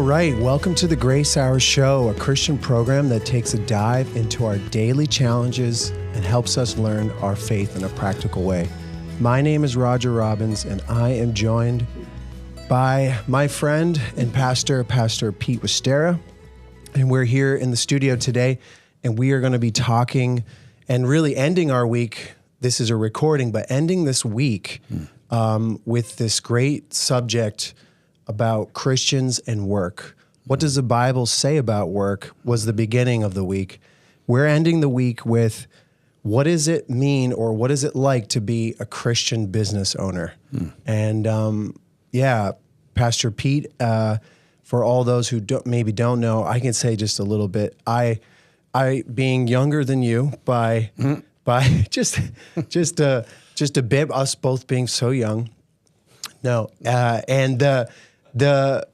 right, welcome to the Grace Hour Show, a Christian program that takes a dive into our daily challenges and helps us learn our faith in a practical way. My name is Robbins, and I am joined by my friend and Pastor Pete Westera, and we're here in the studio today, and we are going to be talking and really ending our week. This is a recording, but ending this week with this great subject about Christians and work. What does the Bible say about work was the beginning of the week. We're ending the week with what does it mean or what is it like to be a Christian business owner? And Pastor Pete, for all those who maybe don't know, I can say just a little bit. I being younger than you by just a bit, us both being so young. No, and the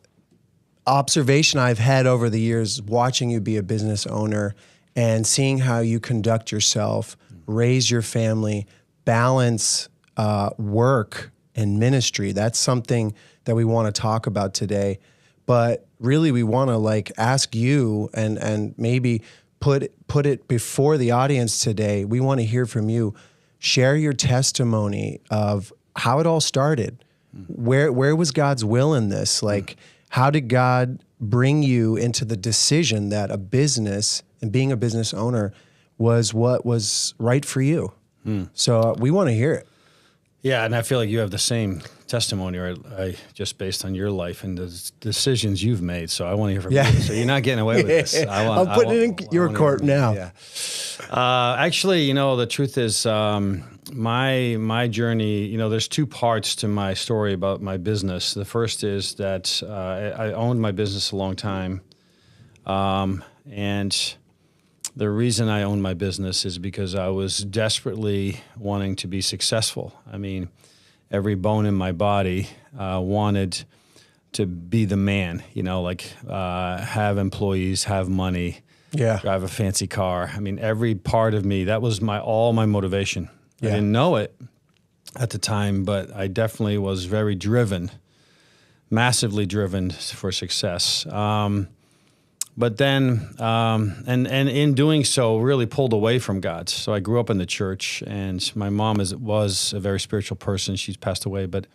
observation I've had over the years, watching you be a business owner and seeing how you conduct yourself, raise your family, balance work and ministry, that's something that we want to talk about today. But really, we want to ask you and maybe put it before the audience today. We want to hear from you. Share your testimony of how it all started. Where was God's will in this? How did God bring you into the decision that a business and being a business owner was what was right for you? So we want to hear it. Yeah, and I feel like you have the same testimony, right? Just based on your life and the decisions you've made. So I want to hear from you. So you're not getting away with this. I'm putting it in your court now. Yeah. Actually, the truth is, my journey, there's two parts to my story about my business. The first is that I owned my business a long time. And the reason I owned my business is because I was desperately wanting to be successful. I mean, every bone in my body wanted to be the man, have employees, have money, drive a fancy car. I mean, every part of me, that was all my motivation. I didn't know it at the time, but I definitely was very driven, massively driven for success. But then, and in doing so, really pulled away from God. So I grew up in the church, and my mom was a very spiritual person. She's passed away, but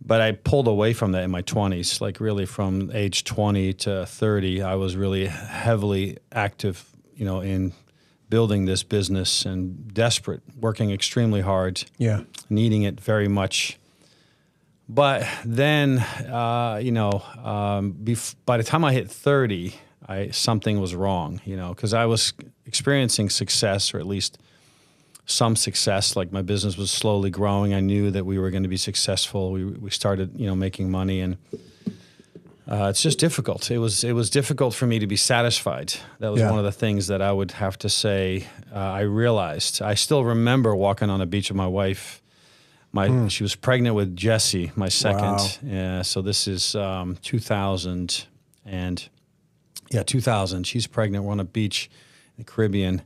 I pulled away from that in my 20s. Really from age 20 to 30, I was really heavily active, in building this business and desperate, working extremely hard, needing it very much. But then, by the time I hit 30, something was wrong, because I was experiencing success, or at least some success. My business was slowly growing. I knew that we were going to be successful. We started, making money, and it's just difficult. It was difficult for me to be satisfied. That was one of the things that I would have to say I realized. I still remember walking on a beach with my wife. She was pregnant with Jesse, my second. Wow. So this is 2000. 2000. She's pregnant. We're on a beach in the Caribbean.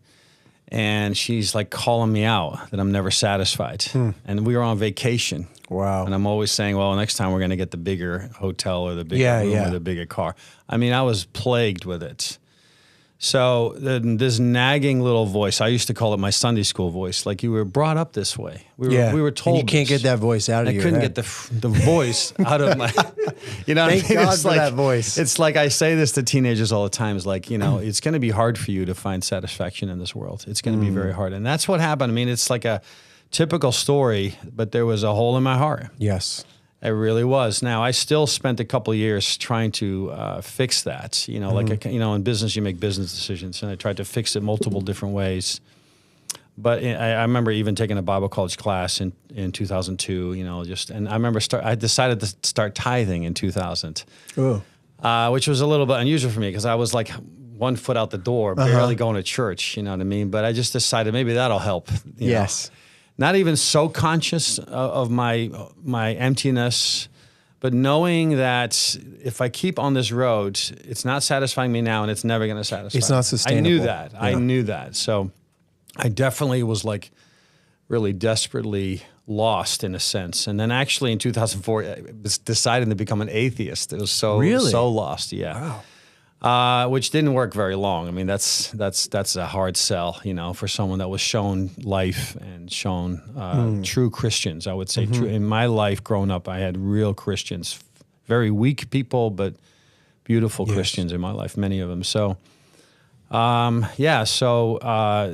And she's calling me out that I'm never satisfied. And we were on vacation. Wow. And I'm always saying, well, next time we're going to get the bigger hotel or the bigger room or the bigger car. I mean, I was plagued with it. So this nagging little voice, I used to call it my Sunday school voice. You were brought up this way. We were told. And you can't get that voice out of your head. I couldn't get the voice out of my. Thank God for that voice. It's I say this to teenagers all the time. It's it's going to be hard for you to find satisfaction in this world. It's going to be very hard, and that's what happened. I mean, it's a typical story, but there was a hole in my heart. Yes. It really was. Now, I still spent a couple of years trying to fix that. In business, you make business decisions, and I tried to fix it multiple different ways. But I remember even taking a Bible college class in 2002. And I remember I decided to start tithing in 2000, which was a little bit unusual for me because I was 1 foot out the door, barely going to church. You know what I mean? But I just decided maybe that'll help. You know? Not even so conscious of my emptiness, but knowing that if I keep on this road, it's not satisfying me now, and it's never going to satisfy. It's not sustainable. I knew that. Yeah. I knew that. So I definitely was really desperately lost in a sense. And then actually in 2004, I was deciding to become an atheist. It was so lost. Yeah. Wow. Which didn't work very long. I mean, that's a hard sell, for someone that was shown life and shown true Christians. I would say true. In my life growing up, I had real Christians, very weak people, but beautiful Christians in my life, many of them. So,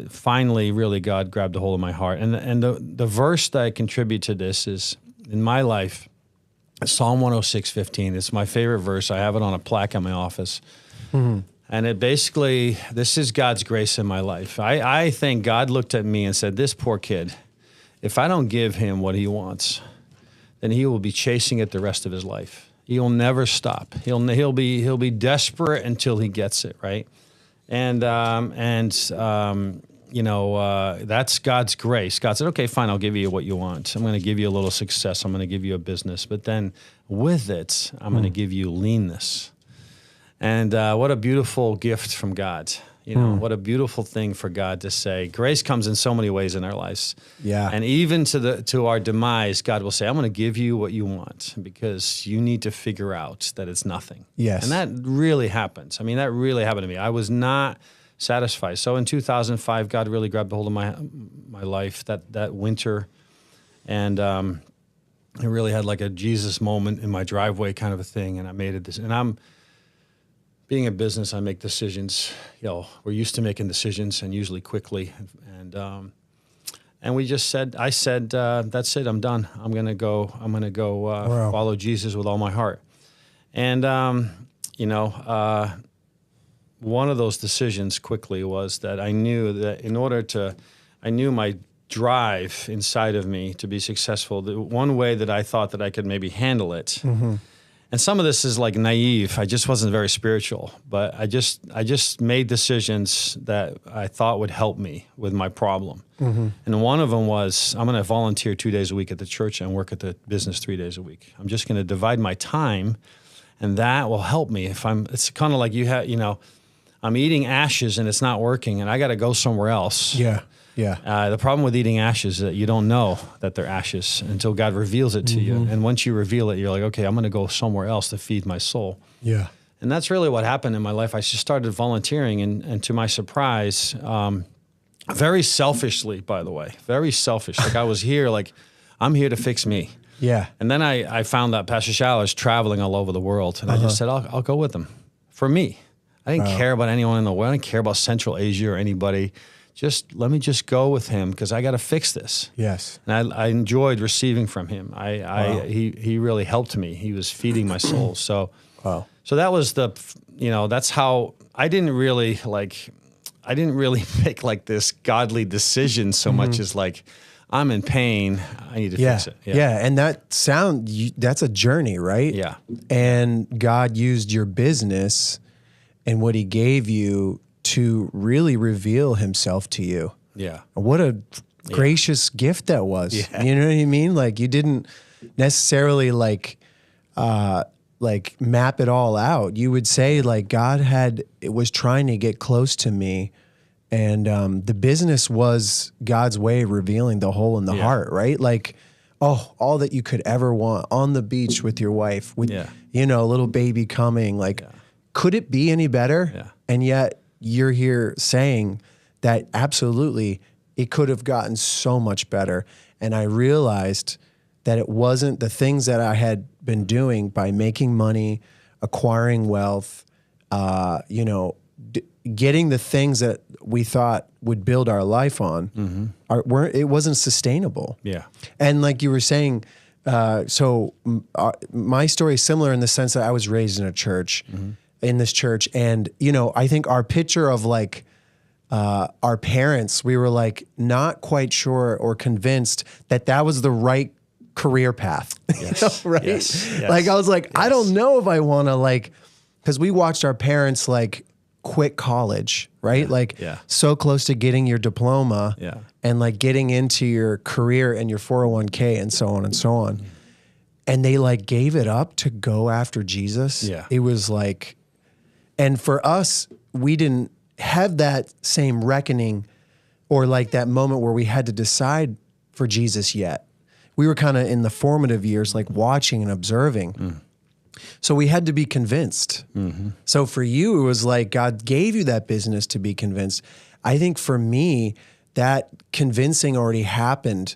finally, really, God grabbed a hold of my heart. And the verse that I contribute to this is, in my life, Psalm 106:15. It's my favorite verse. I have it on a plaque in my office. Mm-hmm. And it basically, this is God's grace in my life. I think God looked at me and said, this poor kid, if I don't give him what he wants, then he will be chasing it the rest of his life. He'll never stop. He'll be desperate until he gets it, right? And that's God's grace. God said, okay, fine, I'll give you what you want. I'm going to give you a little success. I'm going to give you a business. But then with it, I'm going to give you leanness. And what a beautiful gift from God. What a beautiful thing for God to say. Grace comes in so many ways in our lives. Yeah. And even to our demise, God will say, I'm going to give you what you want because you need to figure out that it's nothing. Yes. And that really happens. I mean, that really happened to me. I was not satisfied. So in 2005, God really grabbed a hold of my life that winter. And I really had like a Jesus moment in my driveway kind of a thing. And I made it. And being a business, I make decisions. We're used to making decisions and usually quickly. And we just said, that's it. I'm done. I'm gonna go follow Jesus with all my heart. And one of those decisions quickly was that I knew that I knew my drive inside of me to be successful. The one way that I thought that I could maybe handle it. Mm-hmm. And some of this is like naive. I just wasn't very spiritual, but I just made decisions that I thought would help me with my problem. Mm-hmm. And one of them was, I'm going to volunteer 2 days a week at the church and work at the business 3 days a week. I'm just going to divide my time, and that will help me. It's kind of like I'm eating ashes and it's not working, and I got to go somewhere else. Yeah. Yeah. The problem with eating ashes is that you don't know that they're ashes until God reveals it to you. And once you reveal it, you're like, okay, I'm going to go somewhere else to feed my soul. Yeah. And that's really what happened in my life. I just started volunteering, and to my surprise, very selfishly, by the way, very selfish. Like I was here, like I'm here to fix me. Yeah. And then I found that Pastor Schaller is traveling all over the world. And I just said, I'll go with him for me. I didn't care about anyone in the world. I didn't care about Central Asia or anybody. Let me go with him because I got to fix this. Yes. And I enjoyed receiving from him. He really helped me. He was feeding my soul. So, so that was that's how I didn't really make like this godly decision so much as like, I'm in pain. I need to fix it. Yeah. And that's a journey, right? Yeah. And God used your business and what he gave you to really reveal himself to you. Yeah. What a gracious gift that was. Yeah. You know what I mean? Like you didn't necessarily like map it all out. You would say like God was trying to get close to me, and the business was God's way of revealing the hole in the heart, right? Like, all that you could ever want on the beach with your wife, with a little baby coming. Like, could it be any better? Yeah. And yet you're here saying that absolutely it could have gotten so much better. And I realized that it wasn't the things that I had been doing by making money, acquiring wealth, getting the things that we thought would build our life on, it wasn't sustainable. Yeah. And like you were saying, my story is similar in the sense that I was raised in a church, in this church. And, I think our picture of like our parents, we were like not quite sure or convinced that was the right career path. Yes. Right? Yes. Like I was like, I don't know if I want to because we watched our parents like quit college, right? So close to getting your diploma and like getting into your career and your 401k and so on and so on. And they like gave it up to go after Jesus. Yeah. It was like, and for us, we didn't have that same reckoning or like that moment where we had to decide for Jesus yet. we were kind of in the formative years, like watching and observing. So we had to be convinced. So for you, it was like God gave you that business to be convinced. I think for me, that convincing already happened.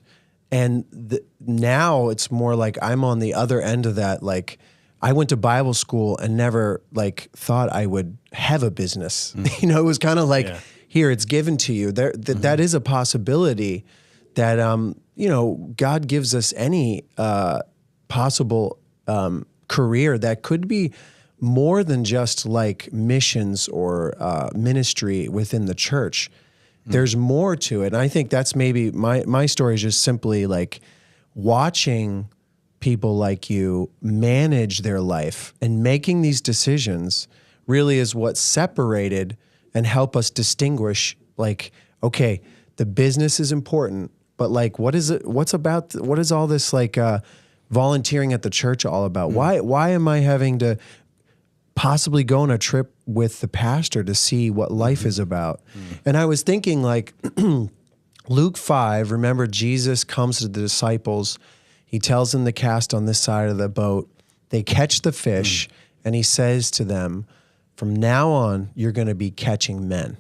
And now it's more like I'm on the other end of that. Like I went to Bible school and never like thought I would have a business. You know, it was kind of like, here, it's given to you. That is a possibility that, you know, God gives us any possible career that could be more than just like missions or ministry within the church. There's more to it. And I think that's maybe my story is just simply like watching people like you manage their life and making these decisions really is what separated and help us distinguish like, okay, the business is important, but like, what is all this like volunteering at the church all about? Why am I having to possibly go on a trip with the pastor to see what life is about? And I was thinking like Luke 5, remember Jesus comes to the disciples. He tells them to cast on this side of the boat. They catch the fish and he says to them, from now on, you're going to be catching men,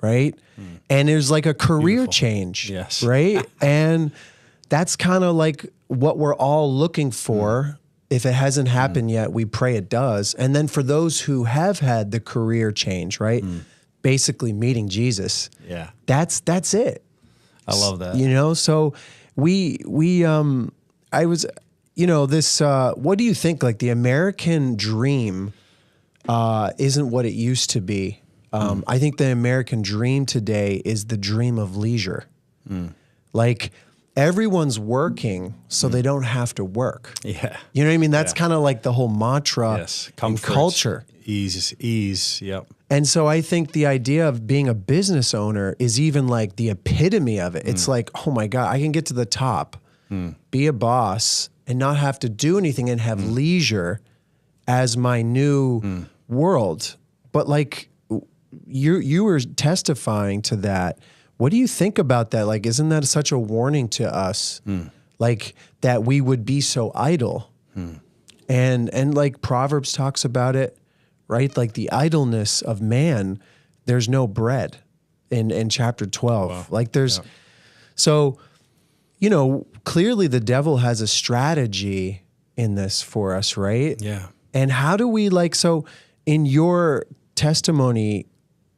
right? And there's like a career change, right? And that's kind of like what we're all looking for. If it hasn't happened yet, we pray it does. And then for those who have had the career change, right? Basically meeting Jesus. Yeah. That's it. I love that. You know, so I was, you know, this, what do you think? Like the American dream isn't what it used to be. I think the American dream today is the dream of leisure. Like everyone's working so they don't have to work. Yeah. You know what I mean? That's kind of like the whole mantra in culture. Ease. Yep. And so I think the idea of being a business owner is even like the epitome of it. It's like, oh my God, I can get to the top, be a boss and not have to do anything and have leisure as my new world. But like you were testifying to that. What do you think about that? Like, isn't that such a warning to us? Like that we would be so idle. And like Proverbs talks about it, right? Like the idleness of man, there's no bread in chapter 12. Wow. Like there's, so, you know, clearly the devil has a strategy in this for us, right? Yeah. And how do we like, so in your testimony,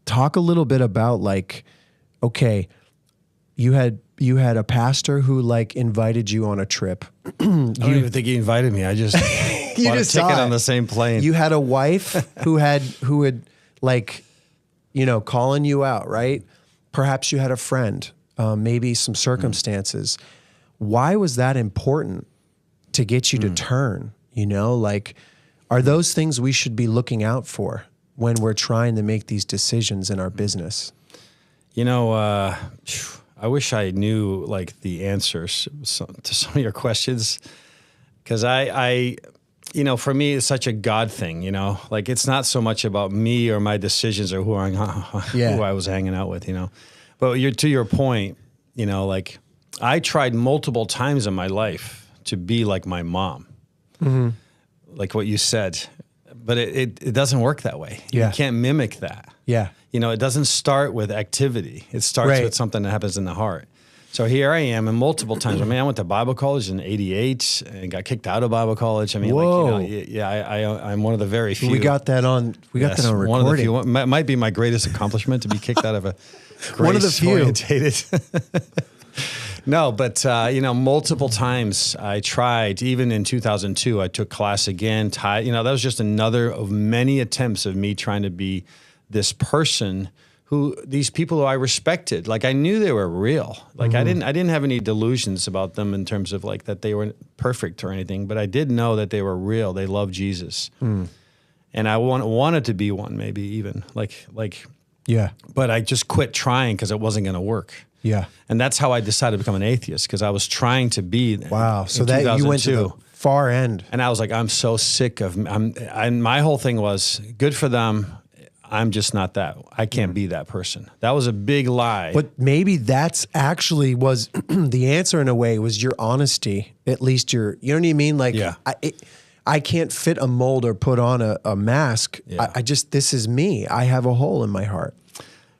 talk a little bit about like, okay, you had a pastor who like invited you on a trip. I don't even think he invited me. I just bought a ticket on the same plane. You had a wife who would like, you know, calling you out, right? Perhaps you had a friend, maybe some circumstances. Why was that important to get you to turn? You know, like, are those things we should be looking out for when we're trying to make these decisions in our business? You know, I wish I knew like the answers to some of your questions, because I, you know, for me, it's such a God thing, you know, like it's not so much about me or my decisions or who I was hanging out with, you know, but to your point, you know, like I tried multiple times in my life to be like my mom, like what you said, but it doesn't work that way. Yeah. You can't mimic that. Yeah. You know, it doesn't start with activity. It starts with something that happens in the heart. So here I am, and multiple times. I mean, I went to Bible college in '88 and got kicked out of Bible college. I mean, like, you know, I'm one of the very few. We got that on. We got that on recording. One of the few. Might be my greatest accomplishment to be kicked out of a grace-orientated. No, but you know, multiple times I tried. Even in 2002, I took class again. You know, that was just another of many attempts of me trying to be this person these people who I respected. Like I knew they were real. Like I didn't have any delusions about them in terms of like that they were perfect or anything, but I did know that they were real. They loved Jesus. And I wanted to be one, maybe even like, yeah. But I just quit trying because it wasn't going to work. Yeah. And that's how I decided to become an atheist, because I was trying to be. Wow. So that you went to the far end. And I was like, I'm so sick of, and my whole thing was good for them. I'm just not that. I can't be that person. That was a big lie. But maybe that's actually was the answer in a way, was your honesty. At least you know what I mean? Like, Yeah. I can't fit a mold or put on a mask. Yeah. I just, this is me. I have a hole in my heart.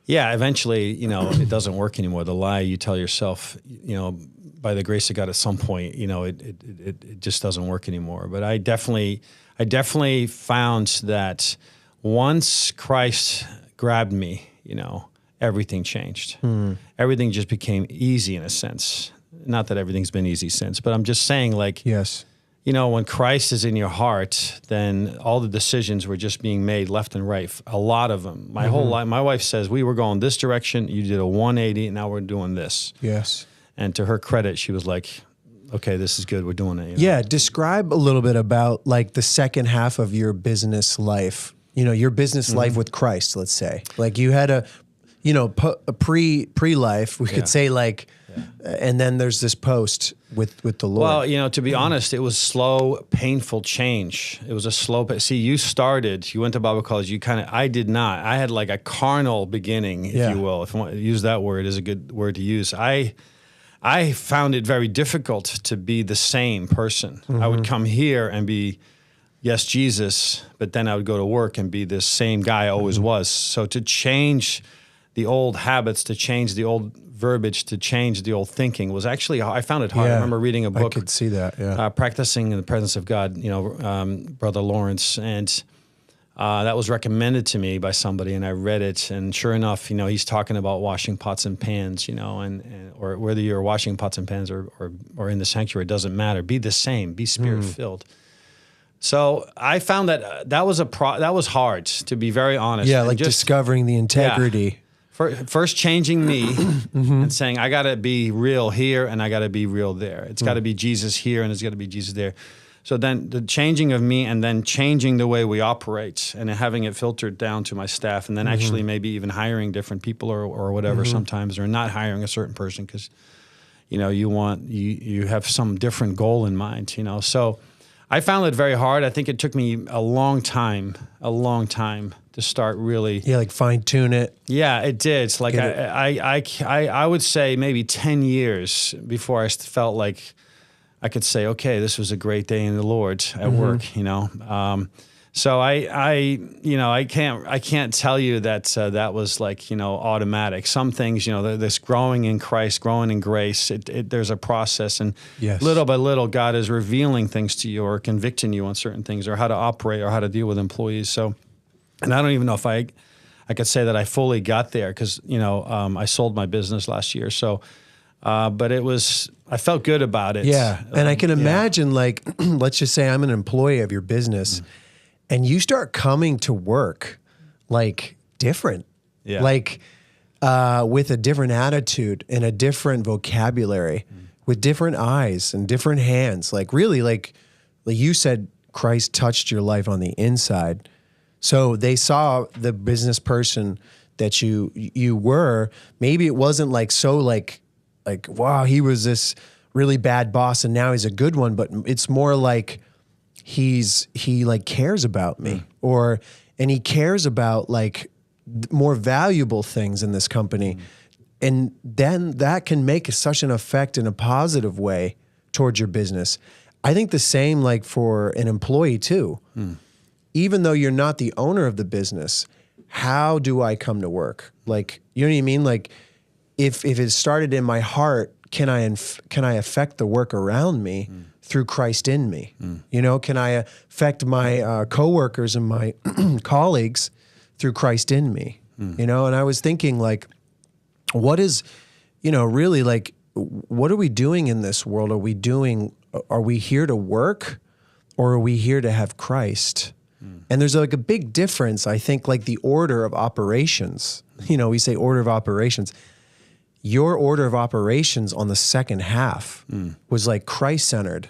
Yeah, eventually, it doesn't work anymore. The lie you tell yourself, by the grace of God, at some point, it just doesn't work anymore. But I definitely found that once Christ grabbed me, everything changed. Everything just became easy in a sense. Not that everything's been easy since, but I'm just saying, like, yes. When Christ is in your heart, then all the decisions were just being made left and right. A lot of them. My whole life, my wife says, we were going this direction, you did a 180, and now we're doing this. Yes. And to her credit, she was like, okay, this is good, we're doing it. Yeah, describe a little bit about like the second half of your business life, your business life with Christ, let's say. Like you had a pre-life, we could say like, and then there's this post with the Lord. Well, to be honest, it was slow, painful change. It was a slow, see, you went to Bible college, I did not. I had like a carnal beginning, if you will. If I want to use that word, is a good word to use. I found it very difficult to be the same person. I would come here and be, yes, Jesus, but then I would go to work and be this same guy I always was. So to change the old habits, to change the old verbiage, to change the old thinking was actually, I found it hard. Yeah, I remember reading a book. I could see that, Practicing in the Presence of God, Brother Lawrence, and that was recommended to me by somebody, and I read it, and sure enough, he's talking about washing pots and pans, or whether you're washing pots and pans or in the sanctuary, it doesn't matter. Be the same, be Spirit-filled. So I found that was hard, to be very honest. Yeah, like discovering the integrity. Yeah. First changing me and saying, I got to be real here and I got to be real there. It's got to be Jesus here and it's got to be Jesus there. So then the changing of me and then changing the way we operate and having it filtered down to my staff and then actually maybe even hiring different people or whatever sometimes, or not hiring a certain person because, you have some different goal in mind, So I found it very hard. I think it took me a long time to start really. Yeah, like fine tune it. Yeah, it did. It's like I would say maybe 10 years before I felt like I could say, okay, this was a great day in the Lord at work, So I can't tell you that that was like, automatic. Some things, this growing in Christ, growing in grace, there's a process, and little by little, God is revealing things to you or convicting you on certain things or how to operate or how to deal with employees. So, and I don't even know if I could say that I fully got there because, I sold my business last year. So, but I felt good about it. Yeah. And I can imagine like, let's just say I'm an employee of your business and you start coming to work like different, like with a different attitude and a different vocabulary, with different eyes and different hands. Like really, like you said, Christ touched your life on the inside. So they saw the business person that you were. Maybe it wasn't like so like wow, he was this really bad boss and now he's a good one, but it's more like he like cares about me and he cares about like more valuable things in this company. And then that can make such an effect in a positive way towards your business. I think the same like for an employee too. Even though you're not the owner of the business, how do I come to work? Like, you know what I mean? Like if it started in my heart, can I affect the work around me through Christ in me? Can I affect my coworkers and my colleagues through Christ in me? And I was thinking like, what is, really like, what are we doing in this world? Are we here to work or are we here to have Christ? And there's like a big difference, I think, like the order of operations. We say order of operations. Your order of operations on the second half was like Christ-centered,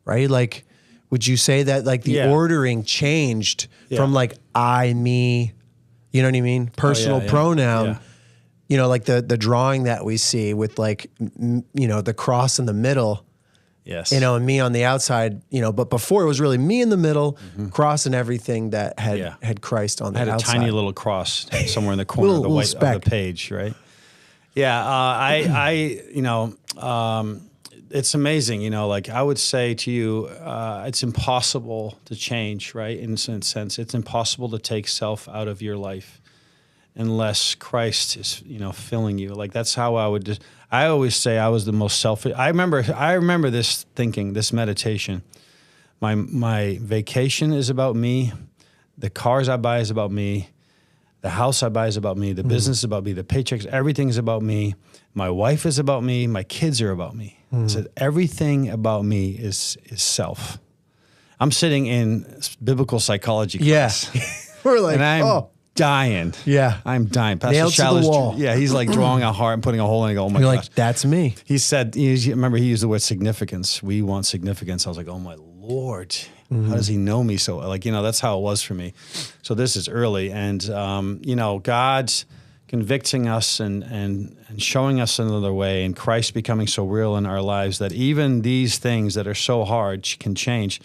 right? Like, would you say that like the ordering changed from like I, me, you know what I mean? Personal pronoun, like the drawing that we see with like, the cross in the middle. Yes. And me on the outside, but before it was really me in the middle, cross and everything that had Christ on the outside. I had a tiny little cross somewhere in the corner of the page, right? Yeah, it's amazing, like I would say to you, it's impossible to change, right? In a sense, it's impossible to take self out of your life unless Christ is, filling you. Like that's how I always say I was the most selfish. I remember this thinking, this meditation. My vacation is about me. The cars I buy is about me. The house I buy is about me. The business is about me. The paychecks, everything is about me. My wife is about me. My kids are about me. So everything about me is self. I'm sitting in biblical psychology class. Yeah. We're like, and I'm dying. Yeah. I'm dying. Pastor Nailed to the wall. He's like drawing a heart and putting a hole in it. Oh my You're gosh. like, that's me. He said, remember he used the word significance. We want significance. I was like, oh my Lord. How does he know me so? That's how it was for me. So this is early. And, God's convicting us and showing us another way, and Christ becoming so real in our lives that even these things that are so hard can change.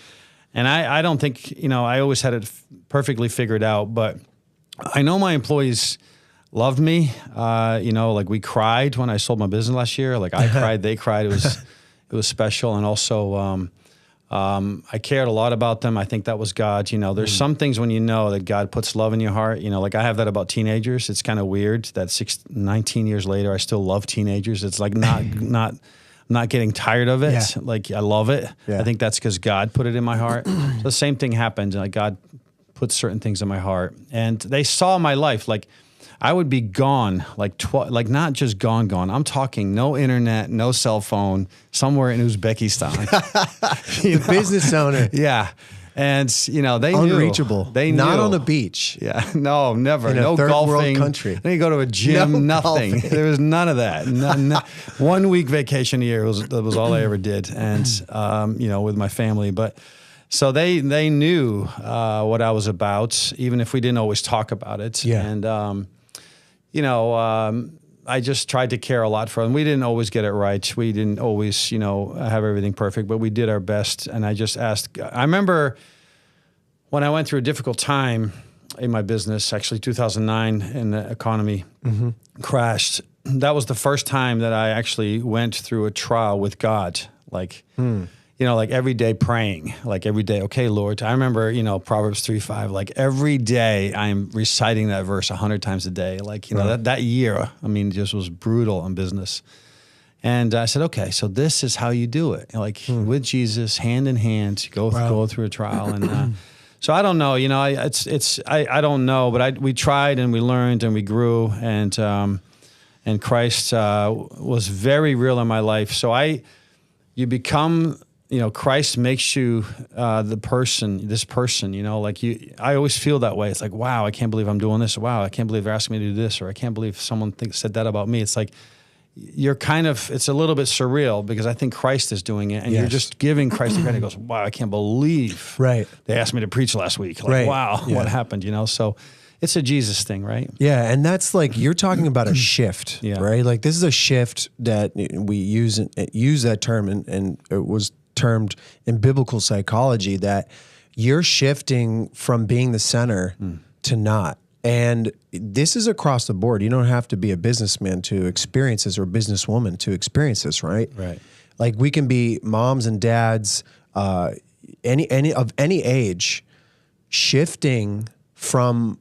And I don't think, I always had it perfectly figured out, but I know my employees loved me. Like we cried when I sold my business last year. Like I cried, they cried. It was special. And also, I cared a lot about them. I think that was God. There's some things when you know that God puts love in your heart. Like I have that about teenagers. It's kind of weird that 19 years later, I still love teenagers. It's like not getting tired of it. Yeah. Like I love it. Yeah. I think that's because God put it in my heart. So the same thing happened. Like God put certain things in my heart, and they saw my life. Like I would be gone, like not just gone. I'm talking no internet, no cell phone, somewhere in Uzbekistan. The business owner. Yeah. And, they unreachable. Knew. They not knew. on a beach. Yeah. No, never. In no a third golfing. world country. Then you go to a gym, nothing. There was none of that. 1 week vacation a year that was all I ever did. And, with my family. But so they knew what I was about, even if we didn't always talk about it. Yeah. And, I just tried to care a lot for them. We didn't always get it right. We didn't always, have everything perfect, but we did our best. And I just asked. I remember when I went through a difficult time in my business, actually 2009, and the economy crashed. That was the first time that I actually went through a trial with God. Like, like every day praying, like every day, okay, Lord. I remember, Proverbs 3:5, like every day I'm reciting that verse 100 times a day. Like, that year, just was brutal in business. And I said, okay, so this is how you do it. Like with Jesus, hand in hand, go through a trial. And so I don't know, I don't know, but we tried and we learned and we grew, and Christ was very real in my life. So you become, Christ makes you this person, I always feel that way. It's like, wow, I can't believe I'm doing this. Wow, I can't believe they're asking me to do this, or I can't believe someone said that about me. It's like, it's a little bit surreal because I think Christ is doing it, and you're just giving Christ the credit. He goes, wow, I can't believe they asked me to preach last week. Like, wow, what happened, So it's a Jesus thing, right? Yeah, and that's like, you're talking about a shift, right? Like this is a shift that we use that term, and it was termed in biblical psychology that you're shifting from being the center to not. And this is across the board. You don't have to be a businessman to experience this, or a businesswoman to experience this, right? Right. Like we can be moms and dads, any age, shifting from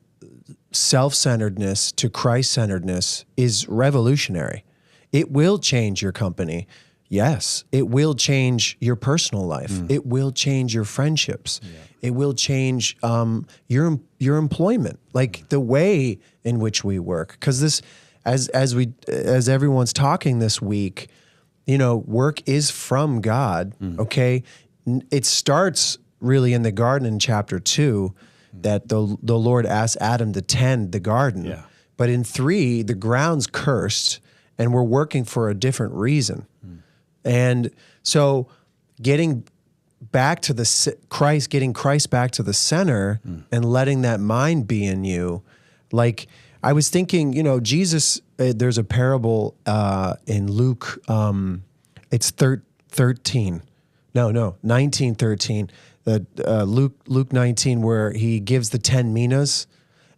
self-centeredness to Christ-centeredness is revolutionary. It will change your company. Yes, it will change your personal life. It will change your friendships. Yeah. It will change your employment, like the way in which we work. Because this, as everyone's talking this week, work is from God. Okay, it starts really in the garden in chapter 2, that the Lord asked Adam to tend the garden. Yeah. But in 3, the ground's cursed, and we're working for a different reason. And so getting Christ back to the center and letting that mind be in you. Like I was thinking, Jesus, there's a parable in Luke, it's 13. No, 19:13. Luke 19, where he gives the 10 minas,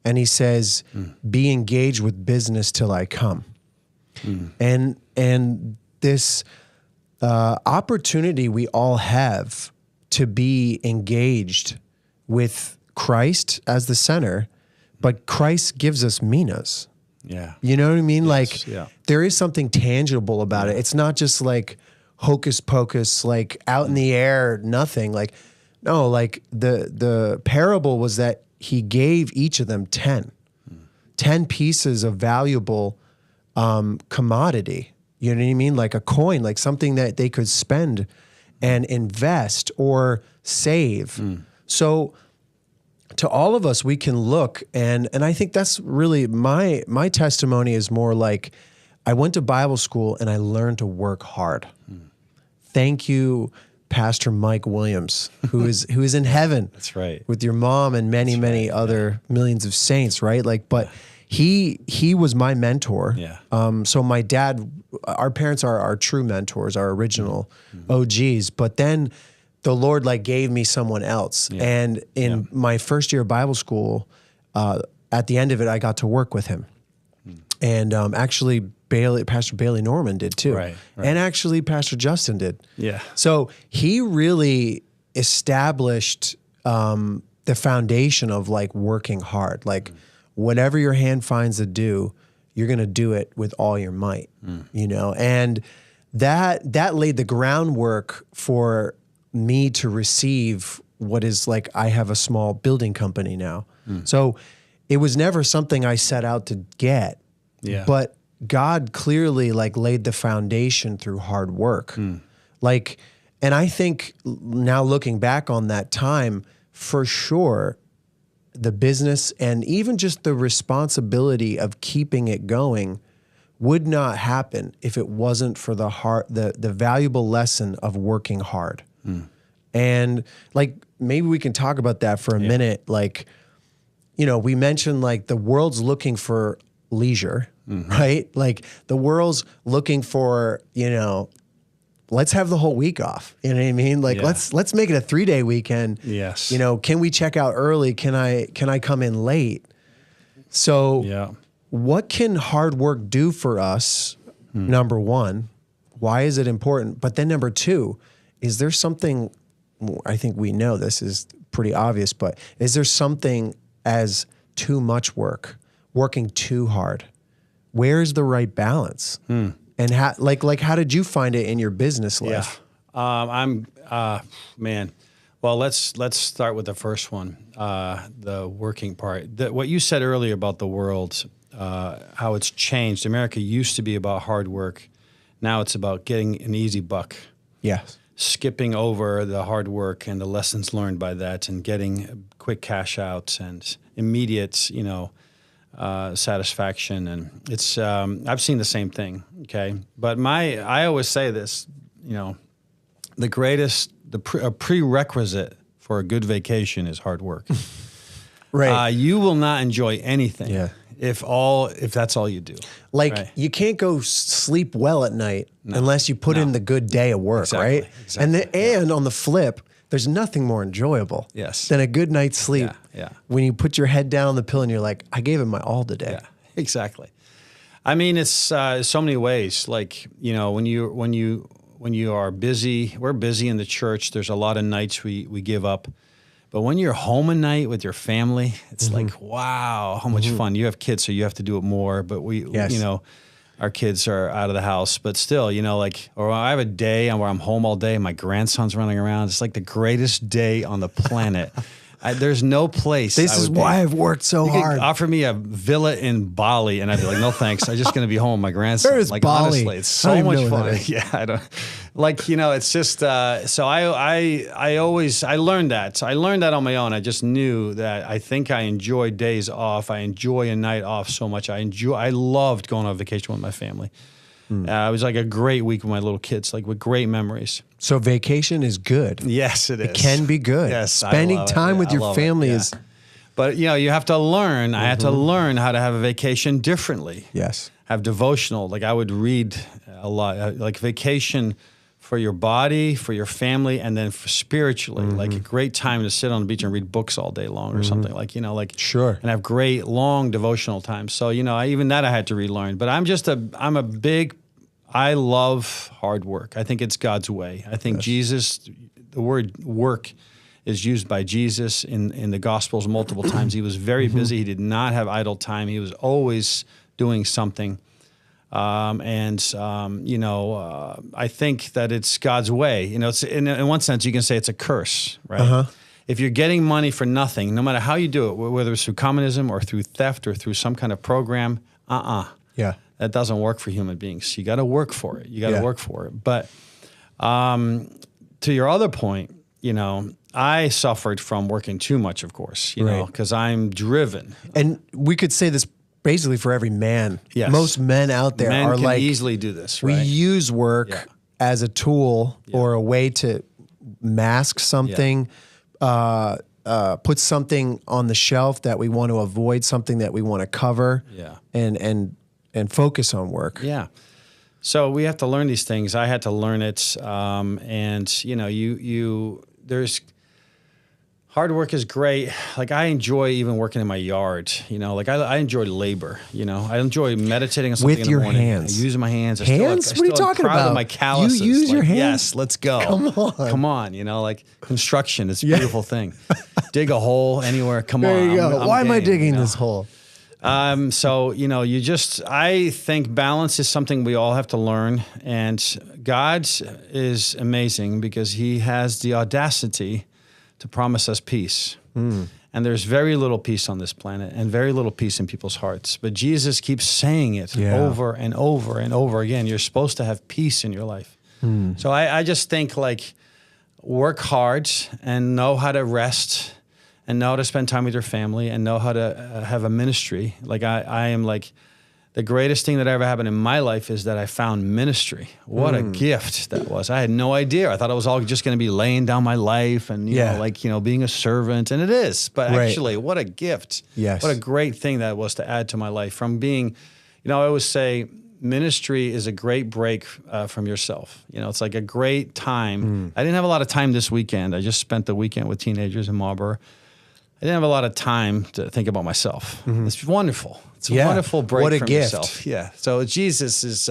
and he says, "Be engaged with business till I come." And this opportunity we all have to be engaged with Christ as the center, but Christ gives us minas. Yeah. You know what I mean? Yes, Like yeah. there is something tangible about it. It's not just like hocus pocus, like out in the air, nothing. Like, no, like the parable was that he gave each of them 10 pieces of valuable commodity. You know what I mean? Like a coin, like something that they could spend and invest or save. So to all of us, we can look, and I think that's really my testimony is more like I went to Bible school and I learned to work hard. Thank you, Pastor Mike Williams, who is in heaven. That's right. With your mom and many other millions of saints, right? Like, but he was my mentor. Yeah. So my dad, our parents are our true mentors, our original OGs. But then the Lord like gave me someone else. Yeah. And in my first year of Bible school, at the end of it, I got to work with him. And actually Pastor Bailey Norman did too. Right. And actually Pastor Justin did. Yeah. So he really established the foundation of like working hard. Like whatever your hand finds to do, you're going to do it with all your might, you know? And that laid the groundwork for me to receive what is like, I have a small building company now. So it was never something I set out to get, but God clearly like laid the foundation through hard work. Like, and I think now looking back on that time, for sure, the business and even just the responsibility of keeping it going would not happen if it wasn't for the valuable lesson of working hard. And like, maybe we can talk about that for a minute. Like, you know, we mentioned like the world's looking for leisure, right? Like the world's looking for, you know, let's have the whole week off. You know what I mean? Like let's make it a 3-day weekend. Yes. You know, can we check out early? Can I come in late? So what can hard work do for us? Number one, why is it important? But then number two, is there something, I think we know this is pretty obvious, but is there something as too much work, working too hard? Where's the right balance? And how, like, how did you find it in your business life? Man. Well, let's start with the first one, the working part. What you said earlier about the world, how it's changed. America used to be about hard work. Now it's about getting an easy buck. Yes. Skipping over the hard work and the lessons learned by that, and getting quick cash outs and immediate, you know, satisfaction. And it's I've seen the same thing. Okay, but I always say this, you know, a prerequisite for a good vacation is hard work. Right. You will not enjoy anything if that's all you do. Like you can't go sleep well at night unless you put in the good day of work, right? Exactly. And on the flip, there's nothing more enjoyable than a good night's sleep. When you put your head down on the pillow and you're like, I gave it my all today. Yeah, exactly. I mean, it's so many ways. Like, you know, when you are busy, we're busy in the church. There's a lot of nights we give up. But when you're home at night with your family, it's like, wow, how much fun. You have kids, so you have to do it more. But you know, our kids are out of the house. But still, you know, like, or I have a day where I'm home all day and my grandson's running around. It's like the greatest day on the planet. There's no place. This is why I've worked so hard. Offer me a villa in Bali, and I'd be like, no thanks. I'm just going to be home with my grandson. Where is like, Bali? Honestly, it's so much fun. Yeah, I don't. Like, you know, it's just. So I learned that. So I learned that on my own. I just knew that I think I enjoy days off. I enjoy a night off so much. I loved going on vacation with my family. It was like a great week with my little kids, like with great memories. So vacation is good. Yes, it is. It can be good. Yes, spending time with your family is. But you know, you have to learn. I had to learn how to have a vacation differently. Yes. Have devotional. Like I would read a lot. Like vacation for your body, for your family, and then for spiritually, like a great time to sit on the beach and read books all day long or something like, Sure. and have great long devotional times. So, even that I had to relearn, but I love hard work. I think it's God's way. I think Jesus, the word work is used by Jesus in the Gospels multiple times. He was very busy. He did not have idle time. He was always doing something. I think that it's God's way. It's in one sense you can say it's a curse, right? Uh-huh. If you're getting money for nothing, no matter how you do it, whether it's through communism or through theft or through some kind of program, Yeah. that doesn't work for human beings. You got to work for it. You got to work for it. But to your other point, I suffered from working too much, of course, because I'm driven. And we could say this basically for every man. Yes. Most men out there Men are can like, easily do this, right? we use work as a tool or a way to mask something, put something on the shelf that we want to avoid, something that we want to cover, and focus on work. Yeah. So we have to learn these things. I had to learn it, there's hard work is great. Like I enjoy even working in my yard. I enjoy labor. I enjoy meditating on something with in your the morning. hands. Using my hands. Hands? What are you talking proud about? Of my calluses. You use your hands? Yes, let's go. Come on. Like construction. It's a beautiful thing. Dig a hole anywhere. Come on. There you go. Why am I digging this hole? I think balance is something we all have to learn, and God is amazing because He has the audacity to promise us peace. And there's very little peace on this planet and very little peace in people's hearts. But Jesus keeps saying it over and over and over again. You're supposed to have peace in your life. So I just think work hard and know how to rest and know how to spend time with your family and know how to have a ministry. I am the greatest thing that ever happened in my life is that I found ministry. What a gift that was. I had no idea. I thought it was all just going to be laying down my life and, being a servant. And it is. But actually, what a gift. Yes. What a great thing that was to add to my life. From being, I always say ministry is a great break from yourself. It's like a great time. I didn't have a lot of time this weekend. I just spent the weekend with teenagers in Marlborough. I didn't have a lot of time to think about myself. It's wonderful. It's a wonderful break from yourself. Yeah. So Jesus is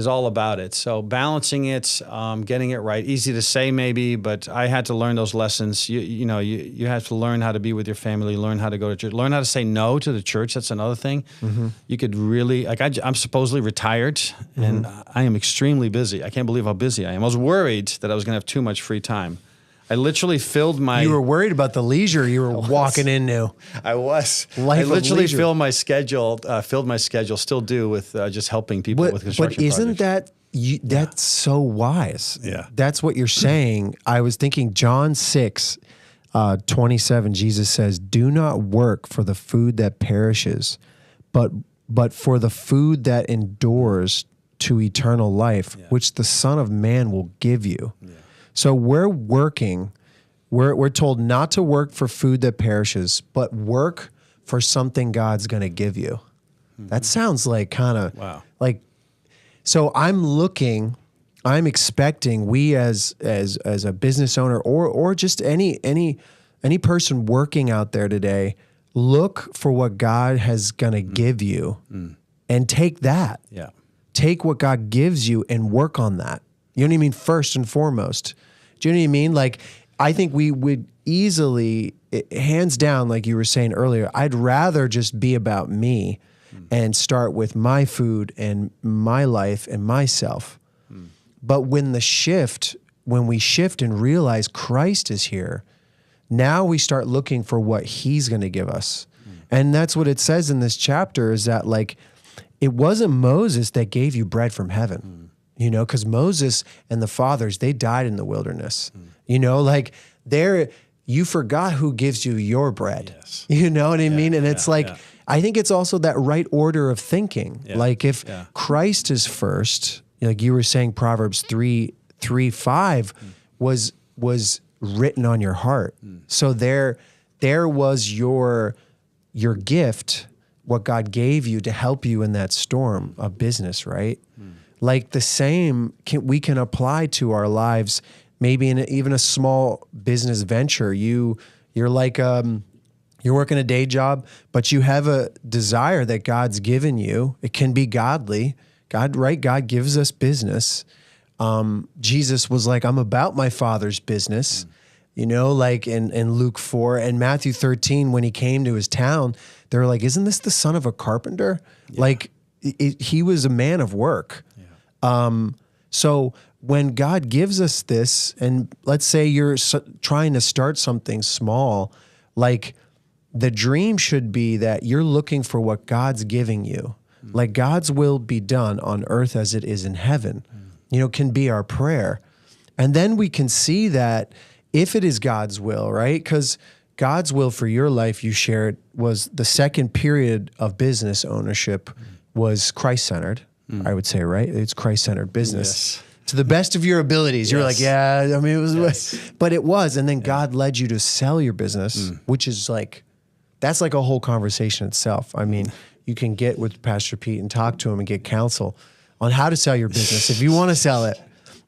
all about it. So balancing it, getting it right. Easy to say maybe, but I had to learn those lessons. You have to learn how to be with your family, learn how to go to church, learn how to say no to the church. That's another thing. You could really, I'm supposedly retired and I am extremely busy. I can't believe how busy I am. I was worried that I was going to have too much free time. I literally filled my... You were worried about the leisure you were walking into. I was. Life I literally of leisure. filled my schedule, still do, with just helping people with construction But isn't projects. that's so wise? Yeah. That's what you're saying. I was thinking John 6, 27, Jesus says, do not work for the food that perishes, but for the food that endures to eternal life, which the Son of Man will give you. Yeah. So we're told not to work for food that perishes, but work for something God's going to give you. That sounds like so I'm expecting we as a business owner or just any person working out there today, look for what God has going to give you and take that. Yeah. Take what God gives you and work on that. You know what I mean? First and foremost. Do you know what I mean? I think we would easily, hands down, like you were saying earlier, I'd rather just be about me and start with my food and my life and myself. But when we shift and realize Christ is here, now we start looking for what He's going to give us. And that's what it says in this chapter is that it wasn't Moses that gave you bread from heaven. Because Moses and the fathers, they died in the wilderness. You forgot who gives you your bread. Yes. You know what I mean? And it's I think it's also that right order of thinking. Yeah. If Christ is first, like you were saying, Proverbs 3:5 was written on your heart. So there was your gift, what God gave you to help you in that storm of business, right? like the same we can apply to our lives, maybe in even a small business venture. You're like, you're working a day job, but you have a desire that God's given you. It can be godly. God gives us business. Jesus was like, I'm about my Father's business, like in Luke 4 and Matthew 13, when he came to his town, they were like, isn't this the son of a carpenter? Yeah. Like he was a man of work. Yeah. So when God gives us this, and let's say you're trying to start something small, like the dream should be that you're looking for what God's giving you. Like God's will be done on earth as it is in heaven, can be our prayer. And then we can see that if it is God's will, right? Because God's will for your life, you shared, was the second period of business ownership was Christ-centered, I would say, right? It's Christ-centered business. Yes. To the best of your abilities. You're like, yeah, I mean, it was, but it was. And then God led you to sell your business, which is like, that's like a whole conversation itself. I mean, you can get with Pastor Pete and talk to him and get counsel on how to sell your business if you want to sell it,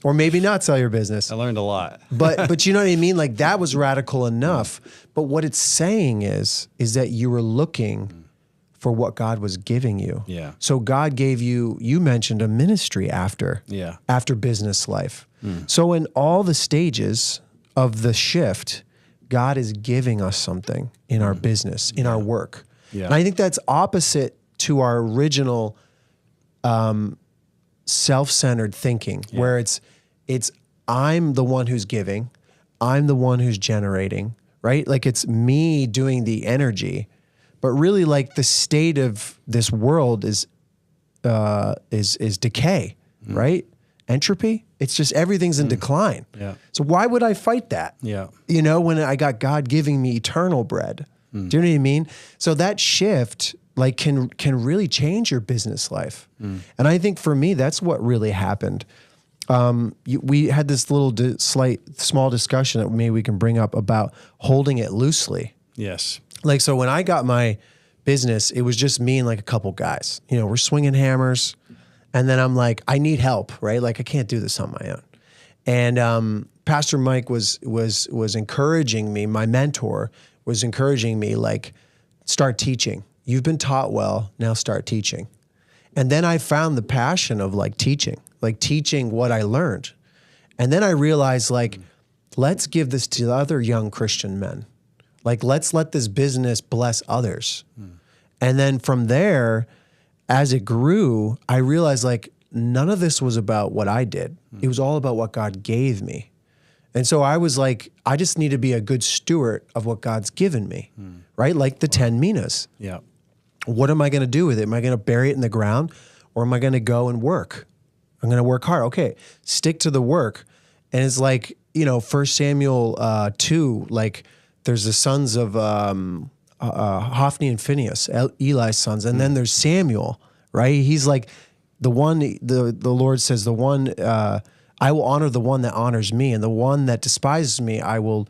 or maybe not sell your business. I learned a lot. but you know what I mean? Like that was radical enough. But what it's saying is that you were looking for what God was giving you. Yeah. So God gave you mentioned a ministry after business life. So in all the stages of the shift, God is giving us something in our business, in our work. Yeah. And I think that's opposite to our original self-centered thinking, where it's I'm the one who's giving, I'm the one who's generating, right? Like it's me doing the energy, but really like the state of this world is decay, right? Entropy. It's just everything's in decline. Yeah. So why would I fight that? Yeah. When I got God giving me eternal bread. Do you know what I mean? So that shift like can really change your business life. And I think for me, that's what really happened. We had this little small discussion that maybe we can bring up about holding it loosely. Yes. Like, so when I got my business, it was just me and like a couple guys, we're swinging hammers. And then I'm like, I need help, right? Like I can't do this on my own. And Pastor Mike was encouraging me, my mentor was encouraging me, like, start teaching. You've been taught well, now start teaching. And then I found the passion of like teaching what I learned. And then I realized like, let's give this to other young Christian men. Like, let's let this business bless others. And then from there, as it grew, I realized like none of this was about what I did. It was all about what God gave me. And so I was like, I just need to be a good steward of what God's given me, right? Like the 10 minas. Yeah. What am I going to do with it? Am I going to bury it in the ground, or am I going to go and work? I'm going to work hard. Okay, stick to the work. And it's like, 1 Samuel 2, like there's the sons of Hophni and Phinehas, Eli's sons. And then there's Samuel, right? He's like the one, the Lord says, the one, I will honor the one that honors me, and the one that despises me, I will,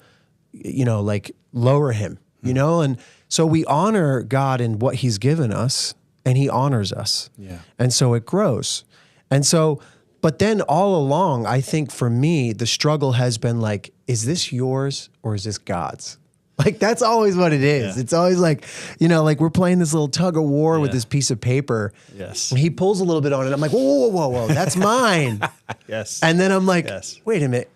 like lower him, And so we honor God in what he's given us, and he honors us. Yeah. And so it grows. And so, but then all along, I think for me, the struggle has been like, is this yours or is this God's? Like, that's always what it is. Yeah. It's always like, like we're playing this little tug of war with this piece of paper. Yes. And he pulls a little bit on it. I'm like, whoa, that's mine. Yes. And then I'm like, wait a minute.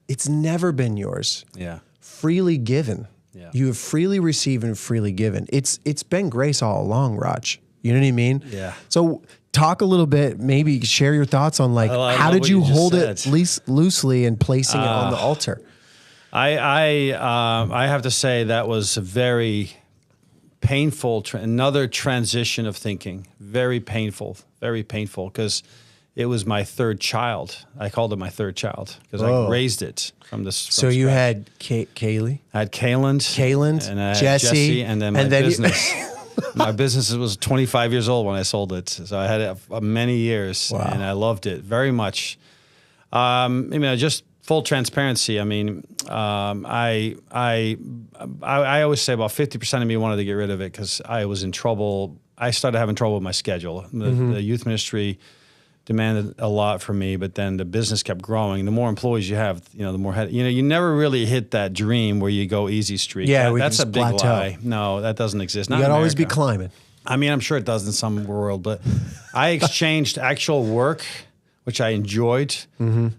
It's never been yours. Yeah. Freely given. Yeah. You have freely received and freely given. It's been grace all along, Raj. You know what I mean? Yeah. So talk a little bit, maybe share your thoughts on like, how did you hold it loosely and placing it on the altar? I have to say that was a very painful, another transition of thinking. Very painful, because it was my third child. I called it my third child because I raised it from So you had Kaylee? I had Kayland, and Jesse, and then my business. My business was 25 years old when I sold it. So I had it for many years, and I loved it very much. Just full transparency. I always say about 50% of me wanted to get rid of it because I was in trouble. I started having trouble with my schedule. The youth ministry demanded a lot from me, but then the business kept growing. The more employees you have, the more you never really hit that dream where you go easy street. Yeah, that's a big plateau. lie. No, that doesn't exist. You got to always be climbing. I mean, I'm sure it does in some world, but I exchanged actual work, which I enjoyed,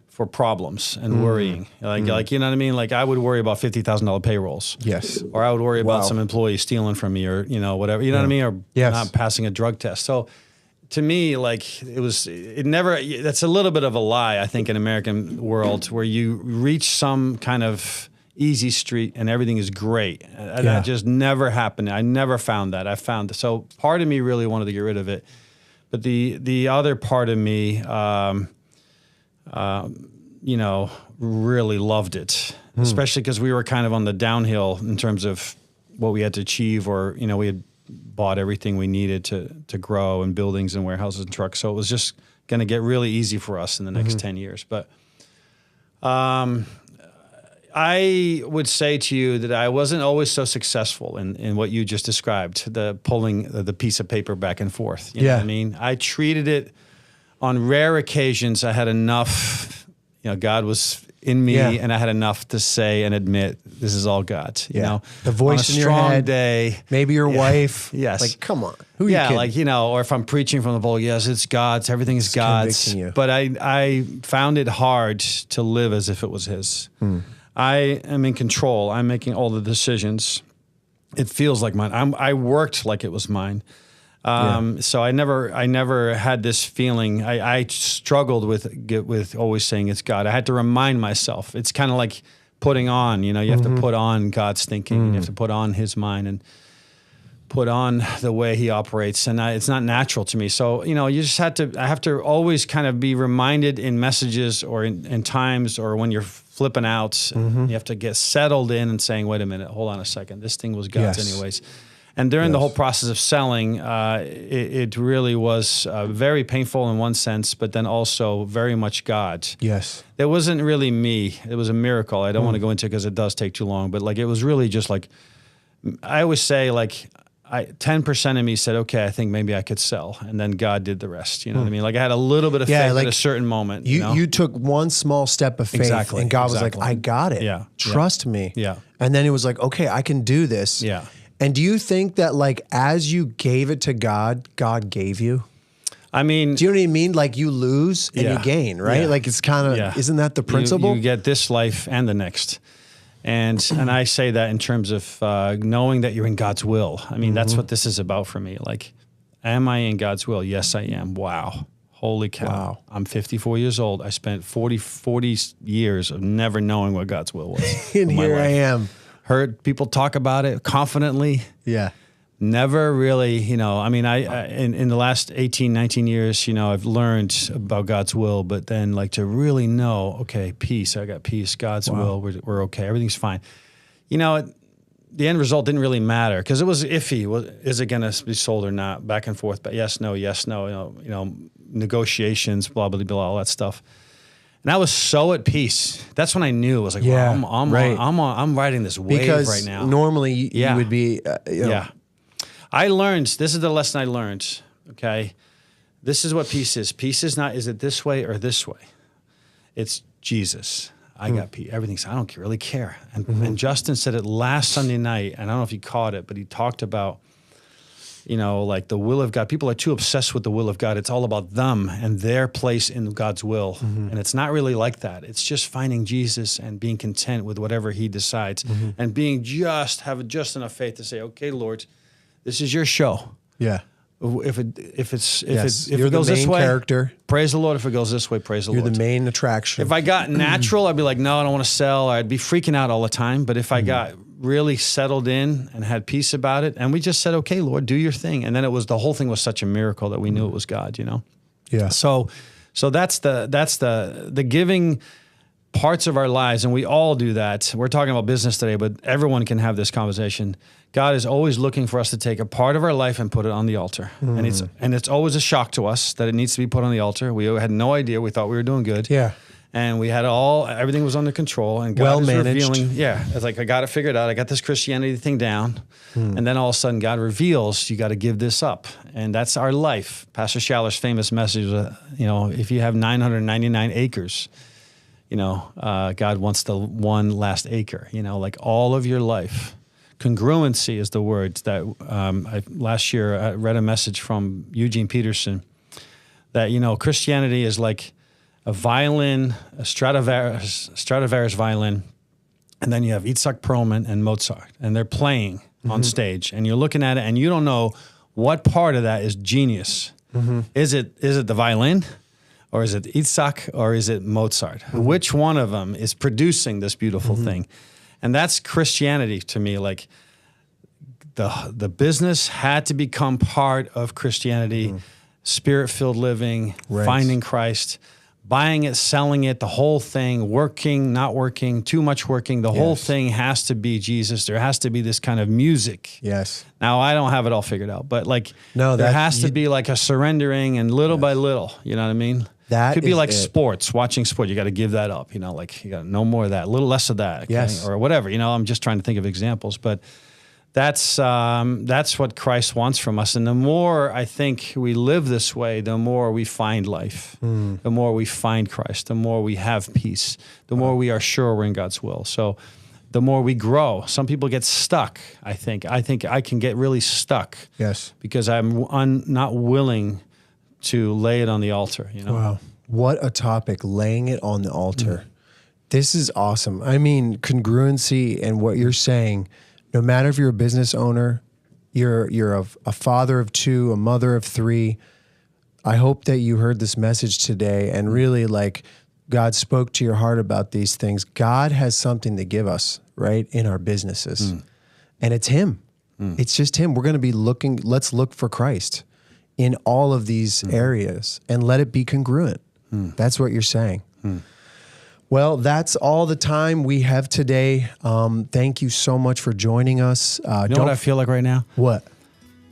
for problems and worrying. Like you know what I mean? Like I would worry about $50,000 payrolls. Yes. Or I would worry about some employee stealing from me, or whatever. You know what I mean? Or not passing a drug test. So to me, like that's a little bit of a lie, I think, in American world, where you reach some kind of easy street and everything is great. That just never happened. I never found that. So part of me really wanted to get rid of it. But the other part of me, really loved it, especially because we were kind of on the downhill in terms of what we had to achieve, or, we had bought everything we needed to grow, in buildings and warehouses and trucks. So it was just going to get really easy for us in the next 10 years. But I would say to you that I wasn't always so successful in what you just described, the pulling the piece of paper back and forth. You know what I mean? I treated it, on rare occasions, I had enough, God was in me, and I had enough to say and admit, this is all God. The voice in your head, on a strong day, maybe your wife. Yes. Like, come on. Who are you kidding? Or if I'm preaching from the pulpit, yes, it's God's, everything's God's. But I found it hard to live as if it was His. I am in control. I'm making all the decisions. It feels like mine. I worked like it was mine. So I never had this feeling. I struggled with always saying it's God. I had to remind myself. It's kind of like putting on, you have to put on God's thinking. And you have to put on His mind and put on the way He operates. And it's not natural to me. So, you just I have to always kind of be reminded in messages, or in times, or when you're flipping out, you have to get settled in and saying, wait a minute, hold on a second. This thing was God's anyways. And during the whole process of selling, it really was very painful in one sense, but then also very much God. Yes. It wasn't really me. It was a miracle. I don't want to go into it because it does take too long, but it was really just I always say 10% of me said, okay, I think maybe I could sell. And then God did the rest. You know what I mean? I had a little bit of faith at a certain moment. You took one small step of faith, and God was like, I got it. Yeah. Trust me. Yeah. And then it was like, okay, I can do this. Yeah. And do you think that as you gave it to God, God gave you? I mean, do you know what I mean? You lose and you gain, right? Yeah. It's kind of, isn't that the principle? You get this life and the next. And I say that in terms of knowing that you're in God's will. I mean, that's what this is about for me. Am I in God's will? Yes, I am. Wow. Holy cow. Wow. I'm 54 years old. I spent 40 years of never knowing what God's will was. And here I am. Heard people talk about it confidently. Yeah. Never really, I mean, in the last 18, 19 years, I've learned about God's will, but then to really know, okay, peace, I got peace, God's will, we're okay, everything's fine. The end result didn't really matter because it was iffy. Is it going to be sold or not? Back and forth, but yes, no, negotiations, blah, blah, blah, all that stuff. And I was so at peace. That's when I knew. I was like, I'm riding this wave right now. Normally you would be, I learned, this is the lesson I learned, okay? This is what peace is. Peace is not, is it this way or this way? It's Jesus. I got peace. Everything's, I don't really care. And Justin said it last Sunday night, and I don't know if you caught it, but he talked about, the will of God. People are too obsessed with the will of God. It's all about them and their place in God's will. And it's not really like that. It's just finding Jesus and being content with whatever He decides and have just enough faith to say, okay, Lord, this is your show. Yeah. If it goes this way, character. Praise the Lord. If it goes this way, praise the Lord. You're the main attraction. If I got natural, I'd be like, no, I don't want to sell. I'd be freaking out all the time. But if I got really settled in and had peace about it, and we just said, okay, Lord, do your thing. And then the whole thing was such a miracle that we knew it was God, Yeah. So that's the giving parts of our lives, and we all do that. We're talking about business today, but everyone can have this conversation. God is always looking for us to take a part of our life and put it on the altar. And it's always a shock to us that it needs to be put on the altar. We had no idea. We thought we were doing good. Yeah. And we had everything was under control, and God well is managed. revealing. Yeah, it's like I got it figured out. I got this Christianity thing down, and then all of a sudden God reveals you got to give this up, and that's our life. Pastor Schaller's famous message was, if you have 999 acres, God wants the one last acre. Like all of your life. Congruency is the word that last year I read a message from Eugene Peterson that Christianity is like a violin, a Stradivarius violin, and then you have Itzhak Perlman and Mozart, and they're playing on stage, and you're looking at it, and you don't know what part of that is genius. Is it the violin, or is it Itzhak, or is it Mozart? Which one of them is producing this beautiful thing? And that's Christianity to me. Like the business had to become part of Christianity, spirit-filled living, finding Christ. Buying it, selling it, the whole thing, working, not working, too much working, the whole thing has to be Jesus. There has to be this kind of music. Yes. Now, I don't have it all figured out, but there has to be like a surrendering and little by little, you know what I mean? That could be like it. Sports, watching sport. You got to give that up, you got to no more of that, a little less of that. Okay? Yes. Or whatever, I'm just trying to think of examples, but that's what Christ wants from us. And the more I think we live this way, the more we find life, the more we find Christ, the more we have peace, the more we are sure we're in God's will. So the more we grow. Some people get stuck, I think. I think I can get really stuck. Yes. Because I'm not willing to lay it on the altar. Wow. What a topic, laying it on the altar. This is awesome. I mean, congruency and what you're saying. No matter if you're a business owner, you're a father of two, a mother of three. I hope that you heard this message today and really God spoke to your heart about these things. God has something to give us, right, in our businesses. And it's Him. It's just Him. We're going to be let's look for Christ in all of these areas and let it be congruent. That's what you're saying. Well, that's all the time we have today. Thank you so much for joining us. You know what I feel like right now? What?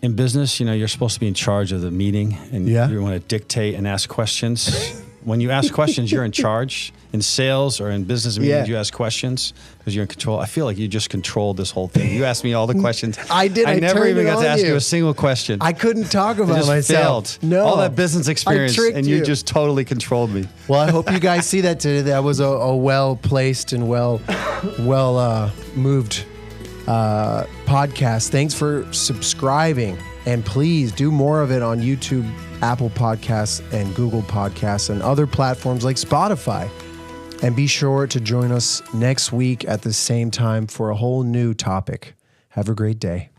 In business, you're supposed to be in charge of the meeting, and you want to dictate and ask questions. When you ask questions, you're in charge. In sales or in business meetings, you ask questions because you're in control. I feel like you just controlled this whole thing. You asked me all the questions. I did. I never even got to ask you a single question. I couldn't talk about myself. Failed. No. All that business experience, and you just totally controlled me. Well, I hope you guys see that today. That was a well-placed and well moved podcast. Thanks for subscribing. And please do more of it on YouTube, Apple Podcasts, and Google Podcasts, and other platforms like Spotify. And be sure to join us next week at the same time for a whole new topic. Have a great day.